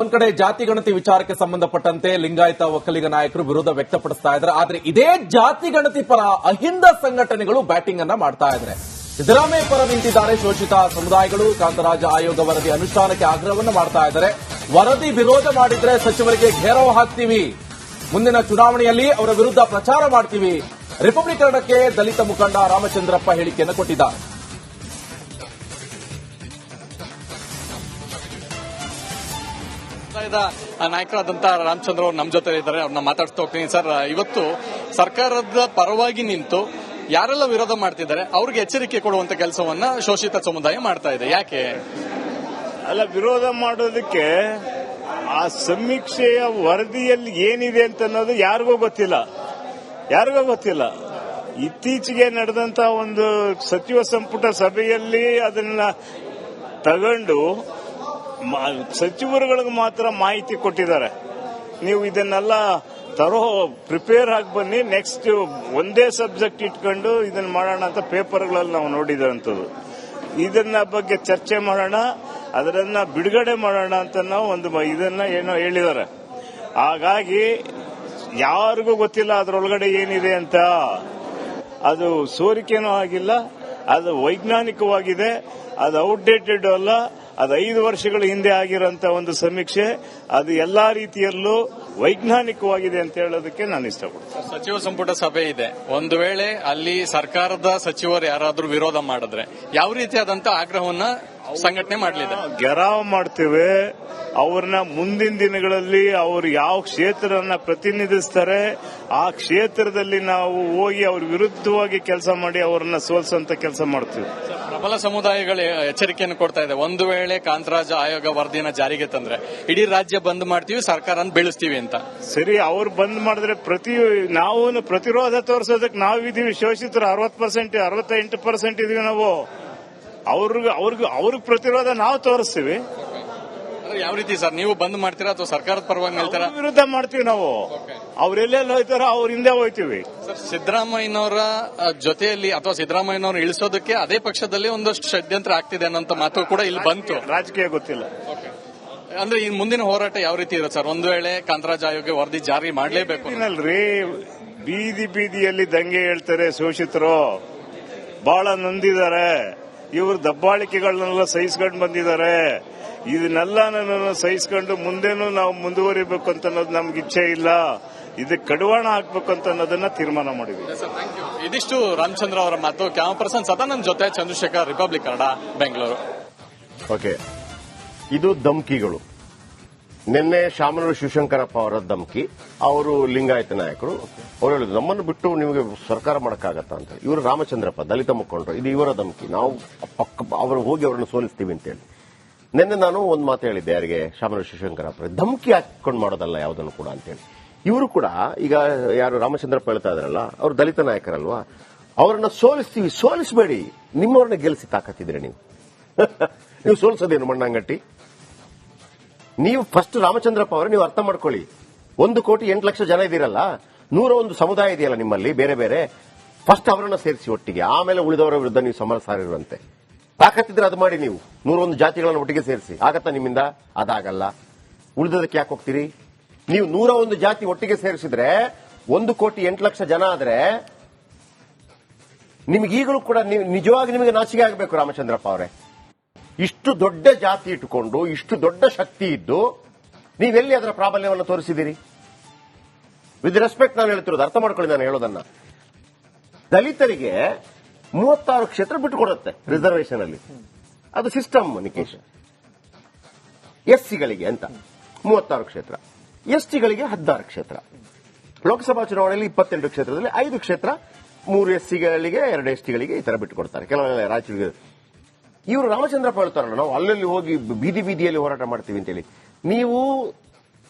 ಒಂದ್ ಕಡೆ ಜಾತಿ ಗಣತಿ ವಿಚಾರಕ್ಕೆ ಸಂಬಂಧಪಟ್ಟಂತೆ ಲಿಂಗಾಯತ ಒಕ್ಕಲಿಗ ನಾಯಕರು ವಿರೋಧ ವ್ಯಕ್ತಪಡಿಸ್ತಾ ಇದ್ದಾರೆ. ಆದ್ರೆ ಇದೇ ಜಾತಿ ಗಣತಿ ಪರ ಅಹಿಂದ ಸಂಘಟನೆಗಳು ಬ್ಯಾಟಿಂಗ್ ಅನ್ನ ಮಾಡ್ತಾ ಇದ್ದಾರೆ. ಸಿದ್ದರಾಮಯ್ಯ ಪರ ನಿಂತಿದ್ದಾರೆ ಶೋಷಿತ ಸಮುದಾಯಗಳು. ಕಾಂತರಾಜ ಆಯೋಗ ವರದಿ ಅನುಷ್ಠಾನಕ್ಕೆ ಆಗ್ರಹವನ್ನು ಮಾಡ್ತಾ ಇದ್ದಾರೆ. ವರದಿ ವಿರೋಧ ಮಾಡಿದ್ರೆ ಸಚಿವರಿಗೆ ಘೇರಾವ್ ಹಾಕ್ತೀವಿ, ಮುಂದಿನ ಚುನಾವಣೆಯಲ್ಲಿ ಅವರ ವಿರುದ್ಧ ಪ್ರಚಾರ ಮಾಡ್ತೀವಿ. ರಿಪಬ್ಲಿಕನ್ನಕ್ಕೆ ದಲಿತ ಮುಖಂಡ ರಾಮಚಂದ್ರಪ್ಪ ಹೇಳಿಕೆಯನ್ನು ಕೊಟ್ಟಿದ್ದಾರೆ. ನಾಯಕರಾದಂತಹ ರಾಮಚಂದ್ರ ಅವರು ನಮ್ಮ ಜೊತೆ ಇದ್ದಾರೆ. ಅವ್ರನ್ನ ಮಾತಾಡ್ತಾ ಹೋಗ್ತೀನಿ. ಸರ್, ಇವತ್ತು ಸರ್ಕಾರದ ಪರವಾಗಿ ನಿಂತು ಯಾರೆಲ್ಲ ವಿರೋಧ ಮಾಡ್ತಿದ್ದಾರೆ ಅವ್ರಿಗೆ ಎಚ್ಚರಿಕೆ ಕೊಡುವಂತ ಕೆಲಸವನ್ನ ಶೋಷಿತ ಸಮುದಾಯ ಮಾಡ್ತಾ ಇದೆ. ಯಾಕೆ ಅಲ್ಲ, ವಿರೋಧ ಮಾಡೋದಕ್ಕೆ ಆ ಸಮೀಕ್ಷೆಯ ವರದಿಯಲ್ಲಿ ಏನಿದೆ ಅಂತ ಅನ್ನೋದು ಯಾರಿಗೂ ಗೊತ್ತಿಲ್ಲ. ಇತ್ತೀಚೆಗೆ ನಡೆದಂತಹ ಒಂದು ಸಚಿವ ಸಂಪುಟ ಸಭೆಯಲ್ಲಿ ಅದನ್ನ ತಗೊಂಡು ಸಚಿವರುಗಳಿಗೆ ಮಾತ್ರ ಮಾಹಿತಿ ಕೊಟ್ಟಿದ್ದಾರೆ. ನೀವು ಇದನ್ನೆಲ್ಲ ಪ್ರಿಪೇರ್ ಆಗಿ ಬನ್ನಿ, ನೆಕ್ಸ್ಟ್ ಒಂದೇ ಸಬ್ಜೆಕ್ಟ್ ಇಟ್ಕೊಂಡು ಇದನ್ನ ಮಾಡೋಣ ಅಂತ ಪೇಪರ್ಗಳಲ್ಲಿ ನಾವು ನೋಡಿದಂಥದ್ದು. ಇದನ್ನ ಬಗ್ಗೆ ಚರ್ಚೆ ಮಾಡೋಣ, ಅದನ್ನ ಬಿಡುಗಡೆ ಮಾಡೋಣ ಅಂತ ನಾವು ಇದನ್ನ ಏನೋ ಹೇಳಿದ್ದಾರೆ. ಹಾಗಾಗಿ ಯಾರಿಗೂ ಗೊತ್ತಿಲ್ಲ ಅದರೊಳಗಡೆ ಏನಿದೆ ಅಂತ. ಅದು ಸೋರಿಕೆನೂ ಆಗಿಲ್ಲ, ಅದು ವೈಜ್ಞಾನಿಕವಾಗಿದೆ, ಅದು ಔಟ್ಡೇಟೆಡ್ ಅಲ್ಲ. ಅದು 5 ವರ್ಷಗಳ ಹಿಂದೆ ಆಗಿರೋಂತ ಒಂದು ಸಮೀಕ್ಷೆ. ಅದು ಎಲ್ಲಾ ರೀತಿಯಲ್ಲೂ ವೈಜ್ಞಾನಿಕವಾಗಿದೆ ಅಂತ ಹೇಳೋದಕ್ಕೆ ನಾನು ಇಷ್ಟಪಡ್ತೀನಿ. ಸಚಿವ ಸಂಪುಟ ಸಭೆ ಇದೆ, ಒಂದು ವೇಳೆ ಅಲ್ಲಿ ಸರ್ಕಾರದ ಸಚಿವರು ಯಾರಾದ್ರೂ ವಿರೋಧ ಮಾಡಿದ್ರೆ ಯಾವ ರೀತಿಯಾದಂತ ಆಗ್ರಹವನ್ನ ಸಂಘಟನೆ ಮಾಡಲಿದೆ? ಗೆರಾವ್ ಮಾಡ್ತೇವೆ. ಅವ್ರನ್ನ ಮುಂದಿನ ದಿನಗಳಲ್ಲಿ ಅವರು ಯಾವ ಕ್ಷೇತ್ರನ ಪ್ರತಿನಿಧಿಸ್ತಾರೆ ಆ ಕ್ಷೇತ್ರದಲ್ಲಿ ನಾವು ಹೋಗಿ ಅವ್ರ ವಿರುದ್ಧವಾಗಿ ಕೆಲಸ ಮಾಡಿ ಅವರನ್ನ ಸೋಲಿಸುವಂತ ಕೆಲಸ ಮಾಡ್ತೀವಿ. ಪ್ರಬಲ ಸಮುದಾಯಗಳು ಎಚ್ಚರಿಕೆಯನ್ನು ಕೊಡ್ತಾ ಇದೆ, ಒಂದು ವೇಳೆ ಕಾಂತರಾಜ ಆಯೋಗ ವರದಿನ ಜಾರಿಗೆ ತಂದ್ರೆ ಇಡೀ ರಾಜ್ಯ ಬಂದ್ ಮಾಡ್ತೀವಿ, ಸರ್ಕಾರನ ಬೀಳಿಸ್ತೀವಿ ಅಂತ. ಸರಿ, ಅವ್ರು ಬಂದ್ ಮಾಡಿದ್ರೆ ನಾವು ಪ್ರತಿರೋಧ ತೋರಿಸೋದಕ್ಕೆ ನಾವಿದೀವಿ. ಶೋಷಿತರು 60%, 68% ಇದೀವಿ ನಾವು. ಅವ್ರಿಗೆ ಪ್ರತಿರೋಧ ನಾವು ತೋರಿಸ್ತೀವಿ. ಯಾವ ರೀತಿ ಸರ್, ನೀವು ಬಂದ್ ಮಾಡ್ತೀರಾ ಅಥವಾ ಸರ್ಕಾರದ ಪರವಾಗಿ ನಿಲ್ತೀರಾ? ವಿರುದ್ಧ ಮಾಡ್ತೀವಿ ನಾವು. ಅವ್ರೆಲ್ಲೆಲ್ಲ ಹೋಯ್ತಾರ ಅವ್ರ ಹಿಂದೆ ಹೋಯ್ತೀವಿ. ಸರ್, ಸಿದ್ದರಾಮಯ್ಯನವರ ಜೊತೆಯಲ್ಲಿ ಅಥವಾ ಸಿದ್ದರಾಮಯ್ಯನವರು ಇಳಿಸೋದಕ್ಕೆ ಅದೇ ಪಕ್ಷದಲ್ಲಿ ಒಂದಷ್ಟು ಷಡ್ಯಂತ್ರ ಆಗ್ತಿದೆ ಅನ್ನೋ ಮಾತು ಕೂಡ ಇಲ್ಲಿ ಬಂತು. ರಾಜಕೀಯ ಗೊತ್ತಿಲ್ಲ. ಅಂದ್ರೆ ಈ ಮುಂದಿನ ಹೋರಾಟ ಯಾವ ರೀತಿ ಇರುತ್ತೆ ಸರ್? ಒಂದು ವೇಳೆ ಕಾಂತರಾಜ ಆಯೋಗ ವರದಿ ಜಾರಿ ಮಾಡಲೇಬೇಕು ಬೀದಿಯಲ್ಲಿ ದಂಗೆ ಹೇಳ್ತಾರೆ ಶೋಷಿತರು, ಬಹಳ ನೊಂದಿದ್ದಾರೆ. ಇವರು ದಬ್ಬಾಳಿಕೆಗಳನ್ನೆಲ್ಲ ಸಹಿಸ್ಕೊಂಡು ಬಂದಿದ್ದಾರೆ. ಇದನ್ನೆಲ್ಲ ಸಹಿಸ್ಕೊಂಡು ಮುಂದೇನು ನಾವು ಮುಂದುವರಿಬೇಕು ಅಂತ ಅನ್ನೋದು ನಮ್ಗೆ ಇಚ್ಛೆ ಇಲ್ಲ. ಇದಕ್ಕೆ ಕಡಿವಾಣ ಹಾಕ್ಬೇಕು ಅಂತ ಅನ್ನೋದನ್ನ ತೀರ್ಮಾನ ಮಾಡಿದ್ವಿ. ಇದಿಷ್ಟು ರಾಮಚಂದ್ರ ಅವರ ಮಾತು. ಕ್ಯಾಮ ಪರ್ಸನ್ ಸದಾನಂದ್ ಜೊತೆ ಚಂದ್ರಶೇಖರ್, ರಿಪಬ್ಲಿಕ್ ಕನ್ನಡ, ಬೆಂಗಳೂರು. ಓಕೆ, ಇದು ಧಮ್ಕಿಗಳು. ನಿನ್ನೆ ಶಾಮನೂರು ಶಿವಶಂಕರಪ್ಪ ಅವರ ಧಮ್ಕಿ. ಅವರು ಲಿಂಗಾಯತ ನಾಯಕರು. ಅವರು ಹೇಳಿದ್ರು ನಮ್ಮನ್ನು ಬಿಟ್ಟು ನಿಮಗೆ ಸರ್ಕಾರ ಮಾಡಕ್ಕಾಗತ್ತಾ ಅಂತ. ಇವರು ರಾಮಚಂದ್ರಪ್ಪ ದಲಿತ ಮುಖಂಡರು. ಇದು ಇವರ ಧಮ್ಕಿ. ನಾವು ಅವರು ಹೋಗಿ ಅವರನ್ನು ಸೋಲಿಸ್ತೀವಿ ಅಂತೇಳಿ. ನಿನ್ನೆ ನಾನು ಒಂದು ಮಾತು ಹೇಳಿದ್ದೆ, ಯಾರಿಗೆ? ಶಾಮನೂರು ಶಿವಶಂಕರಪ್ಪ. ಧಮ್ಕಿ ಹಾಕೊಂಡು ಮಾಡೋದಲ್ಲ ಯಾವುದನ್ನು ಕೂಡ ಅಂತೇಳಿ. ಇವರು ಕೂಡ ಈಗ ಯಾರು ರಾಮಚಂದ್ರಪ್ಪ ಹೇಳ್ತಾ ಇದ್ರಲ್ಲ, ಅವರು ದಲಿತ ನಾಯಕರಲ್ವಾ, ಅವರನ್ನ ಸೋಲಿಸ್ತೀವಿ. ಸೋಲಿಸಬೇಡಿ, ನಿಮ್ಮವ್ರನ್ನ ಗೆಲ್ಲಿಸಿ ತಾಕತ್ತಿದ್ರೆ ನೀವು ಸೋಲಿಸೋದೇನು ಮಣ್ಣಂಗಟ್ಟಿ? ನೀವು ಫಸ್ಟ್ ರಾಮಚಂದ್ರಪ್ಪ ಅವರೇ ನೀವು ಅರ್ಥ ಮಾಡ್ಕೊಳ್ಳಿ. 1,08,00,000 ಜನ ಇದ್ದೀರಲ್ಲ, 101 ಸಮುದಾಯ ಇದೆಯಲ್ಲ ನಿಮ್ಮಲ್ಲಿ ಬೇರೆ ಬೇರೆ. ಫಸ್ಟ್ ಅವರನ್ನ ಸೇರಿಸಿ ಒಟ್ಟಿಗೆ, ಆಮೇಲೆ ಉಳಿದವರ ವಿರುದ್ಧ ನೀವು ಸಮರ ಸಾರಿರುವಂತೆ. ತಾಕತ್ತಿದ್ರೆ ಅದು ಮಾಡಿ. ನೀವು 101 ಜಾತಿಗಳನ್ನು ಒಟ್ಟಿಗೆ ಸೇರಿಸಿ. ಆಗತ್ತಾ ನಿಮ್ಮಿಂದ? ಅದಾಗಲ್ಲ. ಉಳಿದದಕ್ಕೆ ಯಾಕೆ ಹೋಗ್ತೀರಿ? ನೀವು 101 ಜಾತಿ ಒಟ್ಟಿಗೆ ಸೇರಿಸಿದ್ರೆ 1,08,00,000 ಜನ ಆದ್ರೆ ನಿಮಗೀಗಲೂ ಕೂಡ ನಿಜವಾಗಿ ನಿಮಗೆ ನಾಚಿಕೆ ಆಗಬೇಕು ರಾಮಚಂದ್ರಪ್ಪ ಅವರೇ. ಇಷ್ಟು ದೊಡ್ಡ ಜಾತಿ ಇಟ್ಟುಕೊಂಡು, ಇಷ್ಟು ದೊಡ್ಡ ಶಕ್ತಿ ಇದ್ದು ನೀವೆಲ್ಲಿ ಅದರ ಪ್ರಾಬಲ್ಯವನ್ನು ತೋರಿಸಿದಿರಿ? ವಿತ್ ರೆಸ್ಪೆಕ್ಟ್ ನಾನು ಹೇಳ್ತಿರೋದು, ಅರ್ಥ ಮಾಡ್ಕೊಳ್ಳಿ ನಾನು ಹೇಳೋದನ್ನ. ದಲಿತರಿಗೆ 36 ಕ್ಷೇತ್ರ ಬಿಟ್ಟುಕೊಡುತ್ತೆ ರಿಸರ್ವೇಷನ್ ಅಲ್ಲಿ. ಅದು ಸಿಸ್ಟಮ್ ನಿಕೇಶ್. ಎಸ್ಸಿಗಳಿಗೆ ಅಂತ 36 ಕ್ಷೇತ್ರ, ಎಸ್ಟಿಗಳಿಗೆ 16 ಕ್ಷೇತ್ರ. ಲೋಕಸಭಾ ಚುನಾವಣೆಯಲ್ಲಿ 28 ಕ್ಷೇತ್ರದಲ್ಲಿ 5 ಕ್ಷೇತ್ರ 3 ಎಸ್ಸಿಗಳಿಗೆ 2 ಎಸ್ಟಿಗಳಿಗೆ ಈ ತರ ಬಿಟ್ಟುಕೊಡ್ತಾರೆ. ಕೆಲವೆಲ್ಲ ರಾಜ್ಯಗಳಿಗೆ. ಇವರು ರಾಮಚಂದ್ರಪ್ಪ ಹೇಳ್ತಾರಲ್ಲ, ನಾವು ಅಲ್ಲಲ್ಲಿ ಹೋಗಿ ಬೀದಿಯಲ್ಲಿ ಹೋರಾಟ ಮಾಡ್ತೀವಿ ಅಂತೇಳಿ. ನೀವು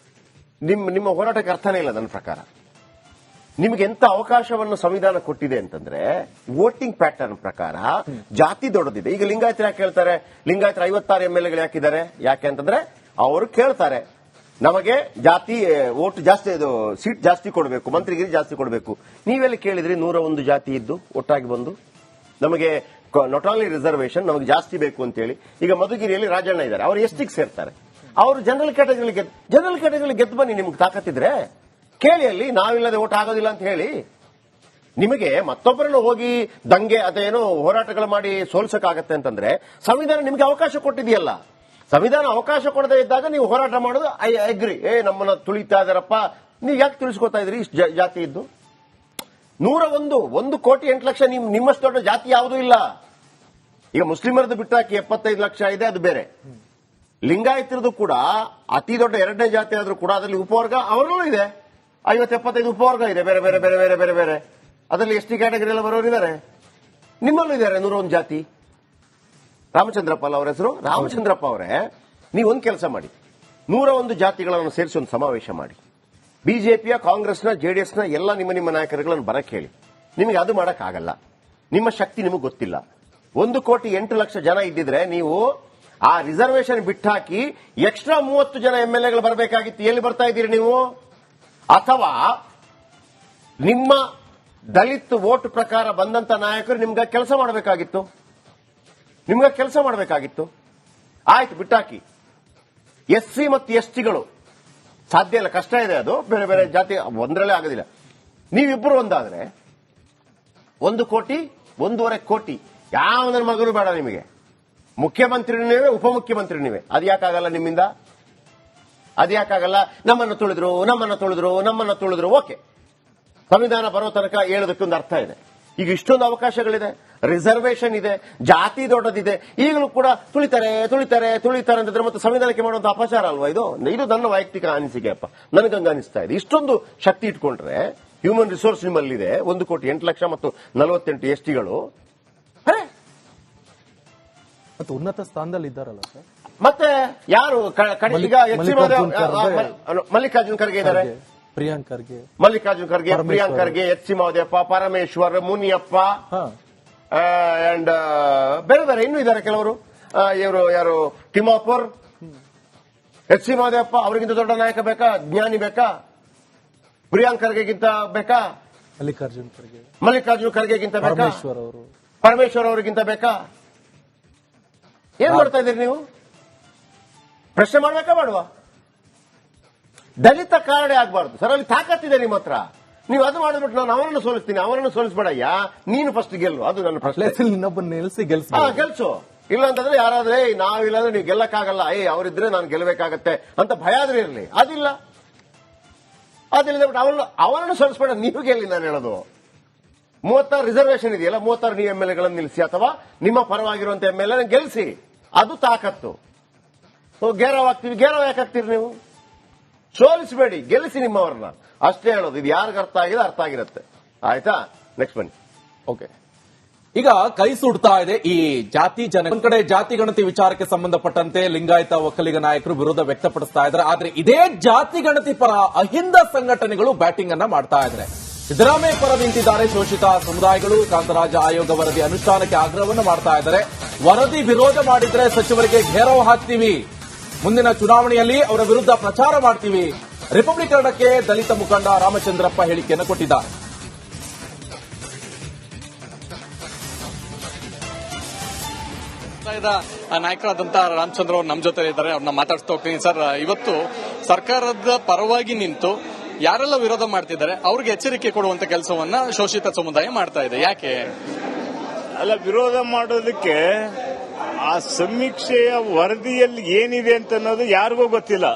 ನಿಮ್ಮ ಹೋರಾಟಕ್ಕೆ ಅರ್ಥನೇ ಇಲ್ಲ ನನ್ನ ಪ್ರಕಾರ. ನಿಮಗೆ ಎಂತ ಅವಕಾಶವನ್ನು ಸಂವಿಧಾನ ಕೊಟ್ಟಿದೆ ಅಂತಂದ್ರೆ, ವೋಟಿಂಗ್ ಪ್ಯಾಟರ್ನ್ ಪ್ರಕಾರ ಜಾತಿ ದೊಡ್ಡದಿದೆ. ಈಗ ಲಿಂಗಾಯತರು ಯಾಕೆ ಹೇಳ್ತಾರೆ? ಲಿಂಗಾಯತರ 56 MLAಗಳು ಯಾಕಿದ್ದಾರೆ? ಯಾಕೆ ಅಂತಂದ್ರೆ ಅವರು ಕೇಳ್ತಾರೆ, ನಮಗೆ ಜಾತಿ ವೋಟ್ ಜಾಸ್ತಿ, ಸೀಟ್ ಜಾಸ್ತಿ ಕೊಡಬೇಕು, ಮಂತ್ರಿಗಿರಿ ಜಾಸ್ತಿ ಕೊಡಬೇಕು. ನೀವೆಲ್ಲಿ ಕೇಳಿದ್ರಿ 101 ಜಾತಿ ಇದ್ದು ಒಟ್ಟಾಗಿ ಬಂದು ನಮಗೆ ನಾಟ್ ಓನ್ಲಿ ರಿಸರ್ವೇಷನ್ ನಮಗೆ ಜಾಸ್ತಿ ಬೇಕು ಅಂತ ಹೇಳಿ. ಈಗ ಮಧುಗಿರಿಯಲ್ಲಿ ರಾಜಣ್ಣ ಇದ್ದಾರೆ, ಅವರು ಎಷ್ಟಿಗೆ ಸೇರ್ತಾರೆ? ಅವರು ಜನರಲ್ ಕ್ಯಾಟಗರಿ ಗೆದ್ದು ಬನ್ನಿ, ನಿಮ್ಗೆ ತಾಕತ್ತಿದ್ರೆ ಕೇಳಿ, ಅಲ್ಲಿ ನಾವಿಲ್ಲದೆ ಓಟ್ ಆಗೋದಿಲ್ಲ ಅಂತ ಹೇಳಿ. ನಿಮಗೆ ಮತ್ತೊಬ್ಬರನ್ನು ಹೋಗಿ ದಂಗೆ ಅದೇನೋ ಹೋರಾಟಗಳು ಮಾಡಿ ಸೋಲ್ಸಕ್ಕಾಗತ್ತೆ ಅಂತಂದ್ರೆ ಸಂವಿಧಾನ ನಿಮಗೆ ಅವಕಾಶ ಕೊಟ್ಟಿದೆಯಲ್ಲ. ಸಂವಿಧಾನ ಅವಕಾಶ ಕೊಡದೇ ಇದ್ದಾಗ ನೀವು ಹೋರಾಟ ಮಾಡೋದು ಐ ಅಗ್ರಿ. ನಮ್ಮನ್ನ ತುಳಿತಾ ಇದಾರಪ್ಪ, ನೀವು ಯಾಕೆ ತಿಳಿಸ್ಕೊತಾ ಇದ್ರಿ ಇಷ್ಟು ಜಾತಿ ಇದ್ದು? 101,800,000 ನಿಮ್ಮಷ್ಟು ದೊಡ್ಡ ಜಾತಿ ಯಾವುದೂ ಇಲ್ಲ. ಈಗ ಮುಸ್ಲಿಮರದ್ದು ಬಿಟ್ಟಾಕಿ 75 ಲಕ್ಷ ಇದೆ, ಅದು ಬೇರೆ. ಲಿಂಗಾಯತರದು ಕೂಡ ಅತಿ ದೊಡ್ಡ 2ನೇ ಜಾತಿ ಆದ್ರೂ ಕೂಡ ಅದರಲ್ಲಿ ಉಪವರ್ಗ ಅವರಲ್ಲೂ ಇದೆ, 50-75 ಉಪವರ್ಗ ಇದೆ, ಬೇರೆ ಬೇರೆ ಬೇರೆ ಬೇರೆ ಬೇರೆ ಬೇರೆ. ಅದರಲ್ಲಿ ಎಸ್ ಟಿ ಕ್ಯಾಟಗರಿ ಎಲ್ಲ ಬರೋರಿದ್ದಾರೆ, ನಿಮ್ಮಲ್ಲೂ ಇದ್ದಾರೆ 101 ಜಾತಿ. ರಾಮಚಂದ್ರಪ್ಪ ಅಲ್ಲ ಅವರ ಹೆಸರು? ರಾಮಚಂದ್ರಪ್ಪ ಅವರೇ, ನೀವೊಂದು ಕೆಲಸ ಮಾಡಿ, 101 ಜಾತಿಗಳನ್ನು ಸೇರಿಸಿ ಒಂದು ಸಮಾವೇಶ ಮಾಡಿ. ಬಿಜೆಪಿಯ, ಕಾಂಗ್ರೆಸ್ನ, ಜೆಡಿಎಸ್ನ ಎಲ್ಲ ನಿಮ್ಮ ನಾಯಕರುಗಳನ್ನು ಬರಕ್ಕೆ ಹೇಳಿ. ನಿಮಗೆ ಅದು ಮಾಡಕ್ ಆಗಲ್ಲ, ನಿಮ್ಮ ಶಕ್ತಿ ನಿಮಗೆ ಗೊತ್ತಿಲ್ಲ. 1,08,00,000 ಜನ ಇದ್ದಿದ್ರೆ ನೀವು ಆ ರಿಸರ್ವೇಶನ್ ಬಿಟ್ಟಾಕಿ ಎಕ್ಸ್ಟ್ರಾ 30 ಜನ ಎಂಎಲ್ಎಗಳು ಬರಬೇಕಾಗಿತ್ತು. ಎಲ್ಲಿ ಬರ್ತಾ ಇದ್ದೀರಿ ನೀವು? ಅಥವಾ ನಿಮ್ಮ ದಲಿತ್ ವೋಟ್ ಪ್ರಕಾರ ಬಂದಂತ ನಾಯಕರು ನಿಮ್ಗೆ ಕೆಲಸ ಮಾಡಬೇಕಾಗಿತ್ತು. ಆಯ್ತು, ಬಿಟ್ಟಾಕಿ. ಎಸ್ಸಿ ಮತ್ತು ಎಸ್ಟಿಗಳು ಸಾಧ್ಯ ಇಲ್ಲ, ಕಷ್ಟ ಇದೆ. ಅದು ಬೇರೆ ಬೇರೆ ಜಾತಿ ಒಂದರಲ್ಲೇ ಆಗೋದಿಲ್ಲ. ನೀವಿಬ್ಬರು ಒಂದಾದ್ರೆ 1 ಕೋಟಿ 1.5 ಕೋಟಿ ಯಾವ ಮಗನು ಬೇಡ ನಿಮಗೆ. ಮುಖ್ಯಮಂತ್ರಿ ನೀವೇ, ಉಪಮುಖ್ಯಮಂತ್ರಿ ನೀವೇ. ಅದು ಯಾಕಾಗಲ್ಲ ನಿಮ್ಮಿಂದ? ಅದು ಯಾಕಾಗಲ್ಲ? ನಮ್ಮನ್ನು ತುಳಿದ್ರು. ಓಕೆ, ಸಂವಿಧಾನ ಬರೋ ತನಕ ಹೇಳೋದಕ್ಕೊಂದು ಅರ್ಥ ಇದೆ. ಈಗ ಇಷ್ಟೊಂದು ಅವಕಾಶಗಳಿದೆ, ರಿಸರ್ವೇಶನ್ ಇದೆ, ಜಾತಿ ದೊಡ್ಡದಿದೆ, ಈಗಲೂ ಕೂಡ ತುಳಿತಾರೆ ಅಂತಂದ್ರೆ ಮತ್ತೆ ಸಂವಿಧಾನಕ್ಕೆ ಮಾಡುವಂತ ಅಪಚಾರ ಅಲ್ವಾ ಇದು? ನನ್ನ ವೈಯಕ್ತಿಕ ಅನಿಸಿಕೆ ಅಪ್ಪ, ನನಗಂಗ ಅನಿಸ್ತಾ ಇದೆ. ಇಷ್ಟೊಂದು ಶಕ್ತಿ ಇಟ್ಕೊಂಡ್ರೆ ಹ್ಯೂಮನ್ ರಿಸೋರ್ಸ್ ನಿಮ್ಮಲ್ಲಿದೆ, 1,08,00,000 ಮತ್ತು 48 ಎಸ್ಟಿಗಳು ಮತ್ತು ಉನ್ನತ ಸ್ಥಾನದಲ್ಲಿ ಇದ್ದಾರಲ್ಲ ಸರ್. ಮತ್ತೆ ಯಾರು ಈಗ ಮಲ್ಲಿಕಾರ್ಜುನ್ ಖರ್ಗೆ ಇದ್ದಾರೆ, ಮಲ್ಲಿಕಾರ್ಜುನ್ ಖರ್ಗೆ, ಪ್ರಿಯಾಂಕ್ ಖರ್ಗೆ, ಎಚ್.ಸಿ. ಮಹದೇವಪ್ಪ, ಪರಮೇಶ್ವರ್, ಮುನಿಯಪ್ಪ ಅಂಡ್ ಬೇರೆ ಬೇರೆ ಇನ್ನೂ ಇದ್ದಾರೆ ಕೆಲವರು. ಇವರು ಯಾರು, ತಿಮ್ಮಾಪುರ್, ಎಚ್.ಸಿ. ಮಹದೇವಪ್ಪ ಅವರಿಗಿಂತ ದೊಡ್ಡ ನಾಯಕ ಬೇಕಾ? ಜ್ಞಾನಿ ಬೇಕಾ? ಪ್ರಿಯಾಂಕ್ ಖರ್ಗೆಗಿಂತ ಬೇಕಾ? ಮಲ್ಲಿಕಾರ್ಜುನ್ ಖರ್ಗೆಗಿಂತ ಬೇಕಾ? ಪರಮೇಶ್ವರ್ ಅವರಿಗಿಂತ ಬೇಕಾ? ಏನ್ ಮಾಡ್ತಾ ಇದ್ದೀರಿ ನೀವು? ಪ್ರಶ್ನೆ ಮಾಡ್ಬೇಕಾ ಮಾಡುವ? ದಲಿತ ಕಾರಣ ಆಗಬಾರ್ದು ಸರ್, ಅಲ್ಲಿ ತಾಕತ್ತಿದೆ ನಿಮ್ಮ ಹತ್ರ. ನೀವು ಅದು ಮಾಡಿಬಿಟ್ಟು ನಾನು ಅವರನ್ನು ಸೋಲಿಸ್ತೀನಿ, ಅವರನ್ನು ಸೋಲಿಸಬೇಡಯ್ಯ, ನೀನು ಫಸ್ಟ್ ಗೆಲ್ಲು. ಅದು ನನ್ನ ಪ್ರಶ್ನೆ. ಗೆಲ್ಸು. ಇಲ್ಲ ಅಂತಂದ್ರೆ ಯಾರಾದ್ರೆ ನಾವಿಲ್ಲಾಂದ್ರೆ ನೀವು ಗೆಲ್ಲಕ್ಕಾಗಲ್ಲ, ಅವರಿದ್ರೆ ನಾನು ಗೆಲ್ಲಬೇಕಾಗತ್ತೆ ಅಂತ ಭಯ ಆದ್ರೆ ಇರಲಿ. ಅದಿಲ್ಲ ಬಿಟ್ಟು ಅವರನ್ನು ಸೋಲಿಸಬೇಡ, ನೀವು ಗೆಲ್ಲಿ. ನಾನು ಹೇಳೋದು 36 ರಿಸರ್ವೇಶನ್ ಇದೆಯಲ್ಲ, 36 ನೀವು ಎಂಎಲ್ಎಗಳನ್ನು ನಿಲ್ಲಿಸಿ ಅಥವಾ ನಿಮ್ಮ ಪರವಾಗಿರುವಂತ ಎಂಎಲ್ಎ ಗೆಲ್ಲಿಸಿ. ಅದು ತಾಕತ್ತು. ಗೇರವ್ ಯಾಕಾಗ್ತೀರಿ ನೀವು? ಸೋಲಿಸಬೇಡಿ, ಗೆಲ್ಲಿಸಿ ನಿಮ್ಮವ್ರನ್ನ, ಅಷ್ಟೇ ಹೇಳೋದು. ಇದು ಯಾರಿಗ ಅರ್ಥ ಆಗಿರುತ್ತೆ. ಆಯ್ತಾ? ನೆಕ್ಸ್ಟ್ ಬನ್ನಿ. ಓಕೆ, ಈಗ ಕೈ ಸುಡ್ತಾ ಇದೆ ಈ ಜಾತಿ ಜನ. ಒಂದ್ ಕಡೆ ಜಾತಿ ಗಣತಿ ವಿಚಾರಕ್ಕೆ ಸಂಬಂಧಪಟ್ಟಂತೆ ಲಿಂಗಾಯತ ಒಕ್ಕಲಿಗ ನಾಯಕರು ವಿರೋಧ ವ್ಯಕ್ತಪಡಿಸ್ತಾ ಇದ್ದಾರೆ. ಆದ್ರೆ ಇದೇ ಜಾತಿ ಗಣತಿ ಪರ ಅಹಿಂದ ಸಂಘಟನೆಗಳು ಬ್ಯಾಟಿಂಗ್ ಅನ್ನ ಮಾಡ್ತಾ ಇದ್ದಾರೆ. ಸಿದ್ದರಾಮಯ್ಯ ಪರ ನಿಂತಿದ್ದಾರೆ ಶೋಷಿತ ಸಮುದಾಯಗಳು. ಕಾಂತರಾಜ ಆಯೋಗ ವರದಿ ಅನುಷ್ಠಾನಕ್ಕೆ ಆಗ್ರಹವನ್ನು ಮಾಡ್ತಾ ಇದ್ದಾರೆ. ವರದಿ ವಿರೋಧ ಮಾಡಿದ್ರೆ ಸಚಿವರಿಗೆ ಘೇರಾವ್ ಹಾಕ್ತೀವಿ, ಮುಂದಿನ ಚುನಾವಣೆಯಲ್ಲಿ ಅವರ ವಿರುದ್ಧ ಪ್ರಚಾರ ಮಾಡ್ತೀವಿ. ರಿಪಬ್ಲಿಕನ್ನಕ್ಕೆ ದಲಿತ ಮುಖಂಡ ರಾಮಚಂದ್ರಪ್ಪ ಹೇಳಿಕೆಯನ್ನು ಕೊಟ್ಟಿದ್ದಾರೆ. ನಾಯಕರಾದಂತಹ ರಾಮಚಂದ್ರ ಅವರು ನಮ್ಮ ಜೊತೆ ಇದ್ದಾರೆ, ಅವ್ರನ್ನ ಮಾತಾಡ್ತಾ ಹೋಗ್ತೀನಿ. ಸರ್, ಇವತ್ತು ಸರ್ಕಾರದ ಪರವಾಗಿ ನಿಂತು ಯಾರೆಲ್ಲ ವಿರೋಧ ಮಾಡ್ತಿದ್ದಾರೆ ಅವ್ರಿಗೆ ಎಚ್ಚರಿಕೆ ಕೊಡುವಂತ ಕೆಲಸವನ್ನ ಶೋಷಿತ ಸಮುದಾಯ ಮಾಡ್ತಾ ಇದೆ. ಯಾಕೆ ಅಲ್ಲ, ವಿರೋಧ ಮಾಡೋದಕ್ಕೆ ಆ ಸಮೀಕ್ಷೆಯ ವರದಿಯಲ್ಲಿ ಏನಿದೆ ಅಂತ ಅನ್ನೋದು ಯಾರಿಗೂ ಗೊತ್ತಿಲ್ಲ.